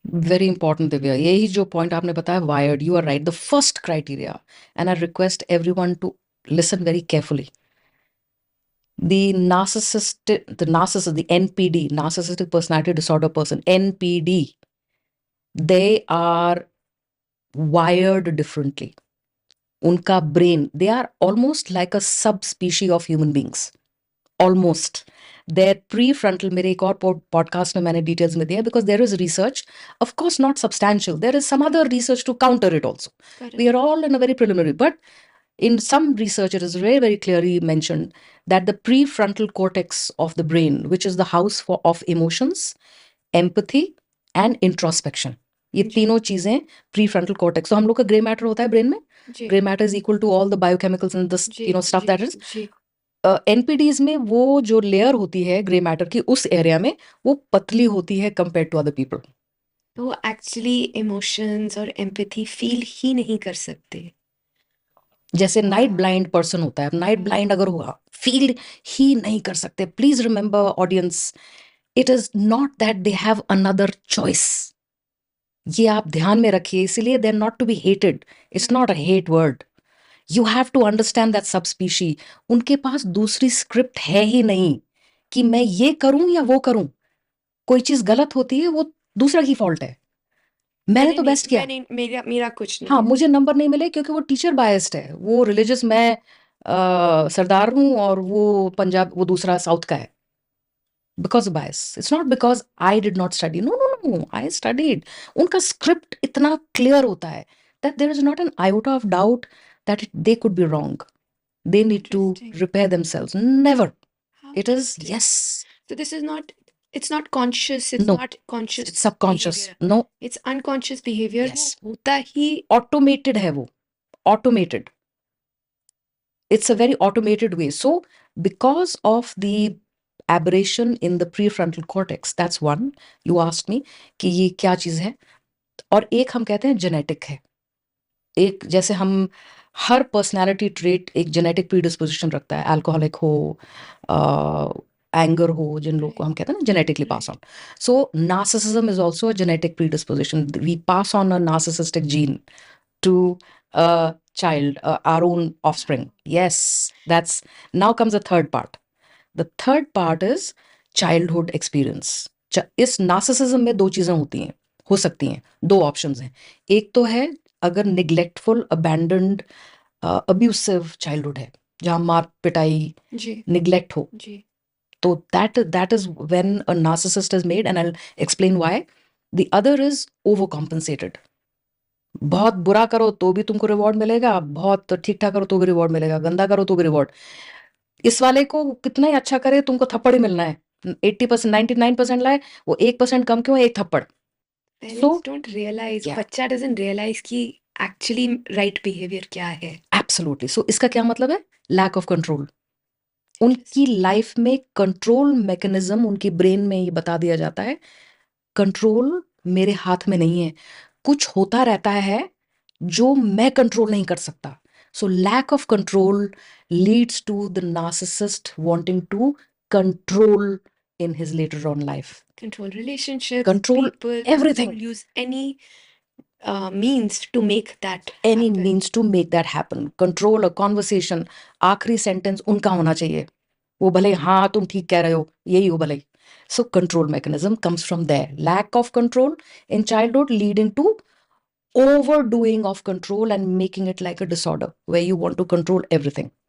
Very important Divya, यही जो point आपने बताया, wired, you are right, the first criteria, and I request everyone to listen very carefully. The NPD, narcissistic personality disorder person, NPD, they are wired differently. Unka brain, they are almost like a subspecies of human beings. Almost. Their prefrontal, मेरे एक और podcast में मैंने details में दिया, because there is research, of course not substantial. There is some other research to counter it also. Correct. We are all in a very preliminary, but in some research, it is very, very clearly mentioned that the prefrontal cortex of the brain, which is the house of emotions, empathy, and introspection, ये जी तीनों चीजें prefrontal cortex, तो हम लोग का grey matter होता है brain में, जी grey matter is equal to all the biochemicals and the जी स्टफ जी दैट इज जी एनपीडीज में वो जो लेयर होती है ग्रे मैटर की उस एरिया में, वो पतली होती है कंपेयर टू अदर पीपल. तो एक्चुअली इमोशंस और एम्पैथी फील ही नहीं कर सकते. जैसे नाइट वाह. ब्लाइंड पर्सन होता है, नाइट ब्लाइंड अगर हुआ, फील ही नहीं कर सकते. Please remember audience, it is not that they have another choice. ये आप ध्यान में रखिए, इसीलिए they are not to be hated. It's not a hate word. You have to understand that सब स्पीशी, उनके पास दूसरी स्क्रिप्ट है ही नहीं कि मैं ये करूं या वो करूं. कोई चीज गलत होती है, वो दूसरा की फॉल्ट है. मैंने तो बेस्ट किया. मैंने मेरा मेरा कुछ नहीं हाँ, है. मुझे नंबर नहीं मिले क्योंकि वो टीचर बायस्ड है, वो रिलीजियस, मैं सरदार हूँ और वो पंजाब, वो दूसरा साउथ का है. Because bias, it's not because I did not study. No no no, I studied. उनका स्क्रिप्ट इतना क्लियर होता है that there is not an iota of doubt that they could be wrong. They need to Interesting. repair themselves. Never. How It is, interesting. yes. So this is not, it's not conscious, it's No. not conscious It's subconscious. behavior. No. It's unconscious behavior. Yes. वो होता ही. Automated है वो. Automated. It's a very automated way. So, because of the aberration in the prefrontal cortex, that's one. You asked me कि ये क्या चीज़ है, और एक हम कहते हैं जेनेटिक है. एक जैसे हम हर पर्सनालिटी ट्रेट एक जेनेटिक प्रीडिस्पोजिशन रखता है. अल्कोहलिक हो, एंगर हो, जिन लोग को हम कहते हैं ना genetically pass on. So narcissism is also a genetic predisposition. We pass on a narcissistic gene to a child, our own offspring. Yes, that's, now comes the third part. The third part is childhood experience. इस narcissism में दो चीजें होती हैं, हो सकती हैं, दो ऑप्शंस हैं. एक तो है अगर निग्लेक्टफुल, अबैंडन्ड, अब्यूसिव चाइल्डहुड है, जहां मार पिटाई, जी निग्लेक्ट हो, जी तो that is when a narcissist is made, and I'll explain why. The other is overcompensated. बहुत बुरा करो तो भी तुमको रिवॉर्ड मिलेगा, बहुत ठीक ठाक करो तो भी रिवॉर्ड मिलेगा, गंदा करो तो भी रिवॉर्ड. इस वाले को कितना ही अच्छा करे, तुमको थप्पड़ ही मिलना है. 80%, 99% लाए, वो 1% कम क्यों, एक थप्पड़. पेरेंट्स सो डोंट रियलाइज, क्या, बच्चा डजंट रियलाइज कि एक्चुअली राइट बिहेवियर क्या है. एब्सोल्युटली. सो इसका क्या मतलब है, लैक ऑफ कंट्रोल. उनकी लाइफ में कंट्रोल मैकेनिज्म, उनकी ब्रेन में ये बता दिया जाता है, कंट्रोल मेरे हाथ में नहीं है, कुछ होता रहता है जो मैं कंट्रोल नहीं कर सकता. So lack of control leads to the narcissist wanting to control in his later on life. Control relationships, Control people, everything. will use any means to make that Any happen. means to make that happen. Control a conversation. आखिरी sentence उनका होना चाहिए, वो भले हाँ तुम ठीक कह रहे हो, यही हो भले. So control mechanism comes from there. Lack of control in childhood leading to overdoing of control and making it like a disorder where you want to control everything.